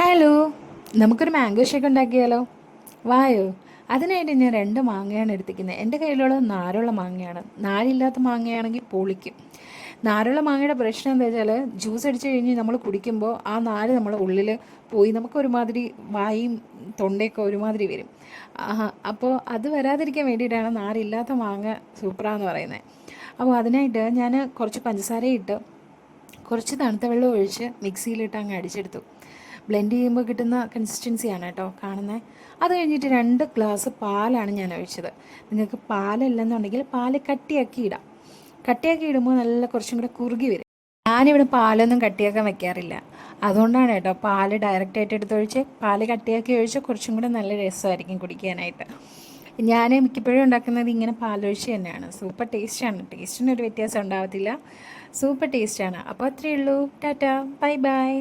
Hello, നമുക്കൊരു mango shake ഉണ്ടാക്കിയാലോ? വായോ. അതിനായിട്ട് ഞാൻ 2 മാങ്ങയാണ് എടുത്തിരിക്കുന്നത്. എൻ്റെ കയ്യിലുള്ളത് നാരുള്ള മാങ്ങയാണ്. നാരില്ലാത്ത മാങ്ങയാണെങ്കിൽ പൊളിക്കും. നാരുള്ള മാങ്ങയുടെ പ്രശ്നം എന്താ വെച്ചാൽ, ജ്യൂസ് അടിച്ച് കഴിഞ്ഞ് നമ്മൾ കുടിക്കുമ്പോൾ ആ നാര് നമ്മുടെ ഉള്ളിൽ പോയി നമുക്കൊരുമാതിരി വായും തൊണ്ടയൊക്കെ ഒരുമാതിരി വരും. അപ്പോൾ അത് വരാതിരിക്കാൻ വേണ്ടിയിട്ടാണ് നാരില്ലാത്ത മാങ്ങ സൂപ്പറാന്ന് പറയുന്നത്. അപ്പോൾ അതിനായിട്ട് ഞാൻ കുറച്ച് പഞ്ചസാരയിട്ട് കുറച്ച് തണുത്ത വെള്ളം ഒഴിച്ച് മിക്സിയിലിട്ട് അങ്ങ് അടിച്ചെടുത്തു. ബ്ലെൻഡ് ചെയ്യുമ്പോൾ കിട്ടുന്ന കൺസിസ്റ്റൻസിയാണ് കേട്ടോ കാണുന്നത്. അത് കഴിഞ്ഞിട്ട് 2 ഗ്ലാസ് പാലാണ് ഞാൻ ഒഴിച്ചത്. നിങ്ങൾക്ക് പാലല്ലെന്നുണ്ടെങ്കിൽ പാല് കട്ടിയാക്കി ഇടാം. കട്ടിയാക്കി ഇടുമ്പോൾ നല്ല കുറച്ചും കൂടെ കുറുകി വരും. ഞാനിവിടെ പാലൊന്നും കട്ടിയാക്കാൻ വെക്കാറില്ല. അതുകൊണ്ടാണ് കേട്ടോ പാല് ഡയറക്റ്റായിട്ട് എടുത്തൊഴിച്ച് പാല് കട്ടിയാക്കി ഒഴിച്ച് കുറച്ചും കൂടെ നല്ല രസമായിരിക്കും കുടിക്കാനായിട്ട്. ഞാൻ മിക്കപ്പോഴും ഉണ്ടാക്കുന്നത് ഇങ്ങനെ പാലൊഴിച്ച് തന്നെയാണ്. സൂപ്പർ ടേസ്റ്റാണ്. ടേസ്റ്റിനൊരു വ്യത്യാസം ഉണ്ടാകത്തില്ല. സൂപ്പർ ടേസ്റ്റാണ്. അപ്പോൾ അത്രയേ ഉള്ളൂ. Tata, bye bye.